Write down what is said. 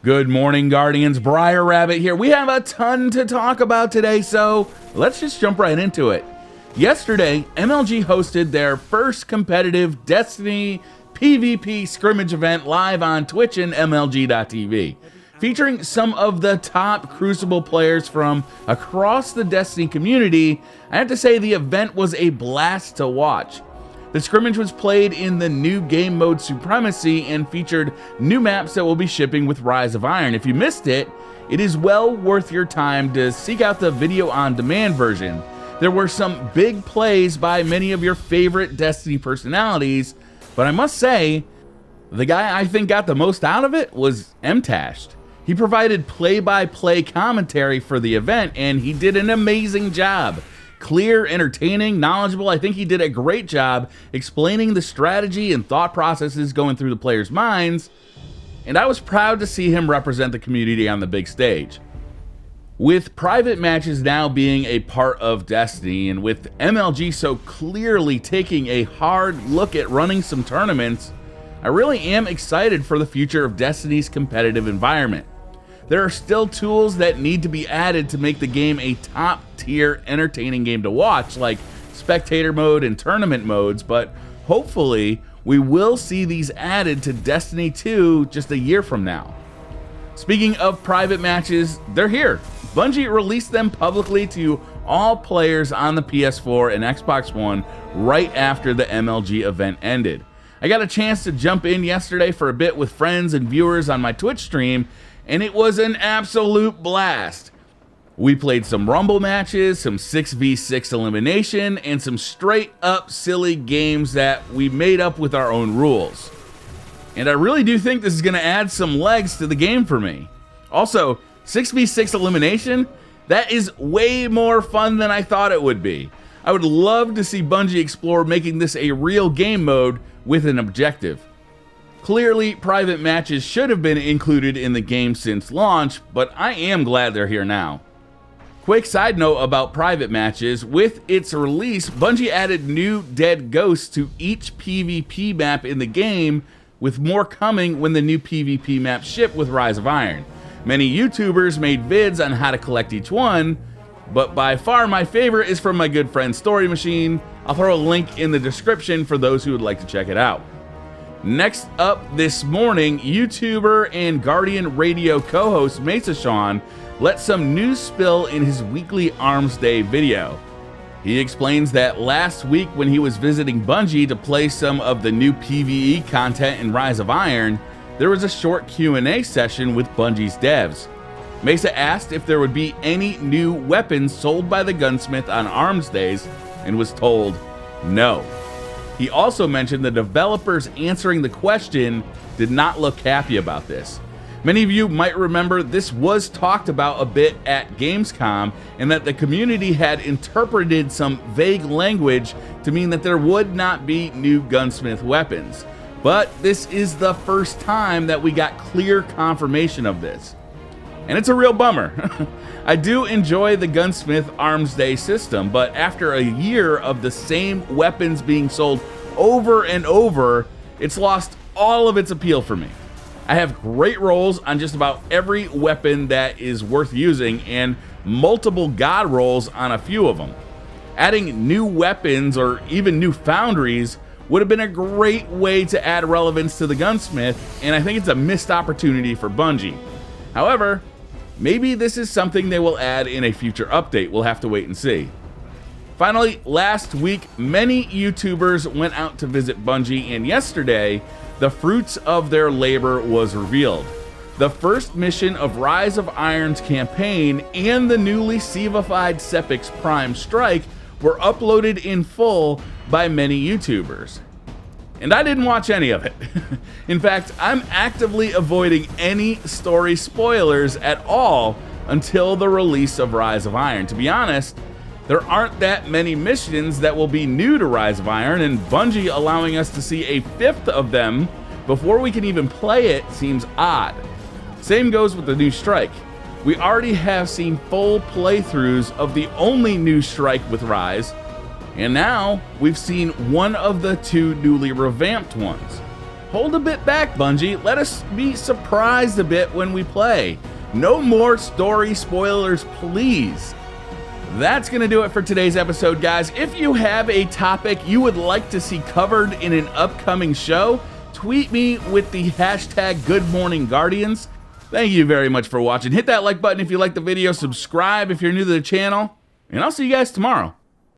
Good morning, Guardians. Briar Rabbit here. We have a ton to talk about today, so let's just jump right into it. Yesterday, MLG hosted their first competitive Destiny PvP scrimmage event live on Twitch and MLG.tv, featuring some of the top Crucible players from across the Destiny community. I have to say the event was a blast to watch. The scrimmage was played in the new game mode Supremacy and featured new maps that will be shipping with Rise of Iron. If you missed it, it is well worth your time to seek out the video on demand version. There were some big plays by many of your favorite Destiny personalities, but I must say, the guy I think got the most out of it was MTashed. He provided play-by-play commentary for the event, and he did an amazing job. Clear, entertaining, knowledgeable. I think he did a great job explaining the strategy and thought processes going through the players' minds, and I was proud to see him represent the community on the big stage. With private matches now being a part of Destiny, and with MLG so clearly taking a hard look at running some tournaments, I really am excited for the future of Destiny's competitive environment. There are still tools that need to be added to make the game a top-tier entertaining game to watch, like spectator mode and tournament modes, but hopefully we will see these added to Destiny 2 just a year from now. Speaking of private matches, they're here. Bungie released them publicly to all players on the PS4 and Xbox One right after the MLG event ended. I got a chance to jump in yesterday for a bit with friends and viewers on my Twitch stream, and it was an absolute blast. We played some Rumble matches, some 6v6 elimination, and some straight up silly games that we made up with our own rules. And I really do think this is going to add some legs to the game for me. Also, 6v6 elimination, that is way more fun than I thought it would be. I would love to see Bungie explore making this a real game mode with an objective. Clearly, private matches should have been included in the game since launch, but I am glad they're here now. Quick side note about private matches, with its release, Bungie added new dead ghosts to each PvP map in the game, with more coming when the new PvP maps ship with Rise of Iron. Many YouTubers made vids on how to collect each one, but by far my favorite is from my good friend Story Machine. I'll throw a link in the description for those who would like to check it out. Next up this morning, YouTuber and Guardian Radio co-host Mesa Sean let some news spill in his weekly Arms Day video. He explains that last week when he was visiting Bungie to play some of the new PvE content in Rise of Iron, there was a short Q&A session with Bungie's devs. Mesa asked if there would be any new weapons sold by the Gunsmith on Arms Days and was told no. He also mentioned the developers answering the question did not look happy about this. Many of you might remember this was talked about a bit at Gamescom, and that the community had interpreted some vague language to mean that there would not be new Gunsmith weapons. But this is the first time that we got clear confirmation of this. And it's a real bummer. I do enjoy the Gunsmith Arms Day system, but after a year of the same weapons being sold over and over, it's lost all of its appeal for me. I have great rolls on just about every weapon that is worth using, and multiple god rolls on a few of them. Adding new weapons or even new foundries would have been a great way to add relevance to the Gunsmith, and I think it's a missed opportunity for Bungie. However, maybe this is something they will add in a future update. We'll have to wait and see. Finally, last week, many YouTubers went out to visit Bungie, and yesterday, the fruits of their labor was revealed. The first mission of Rise of Iron's campaign and the newly Sivified Sepix Prime Strike were uploaded in full by many YouTubers. And I didn't watch any of it. In fact, I'm actively avoiding any story spoilers at all until the release of Rise of Iron. To be honest, there aren't that many missions that will be new to Rise of Iron, and Bungie allowing us to see a fifth of them before we can even play it seems odd. Same goes with the new strike. We already have seen full playthroughs of the only new strike with Rise, and now we've seen one of the two newly revamped ones. Hold a bit back, Bungie. Let us be surprised a bit when we play. No more story spoilers, please. That's going to do it for today's episode, guys. If you have a topic you would like to see covered in an upcoming show, tweet me with the hashtag GoodMorningGuardians. Thank you very much for watching. Hit that like button if you like the video, subscribe if you're new to the channel, and I'll see you guys tomorrow.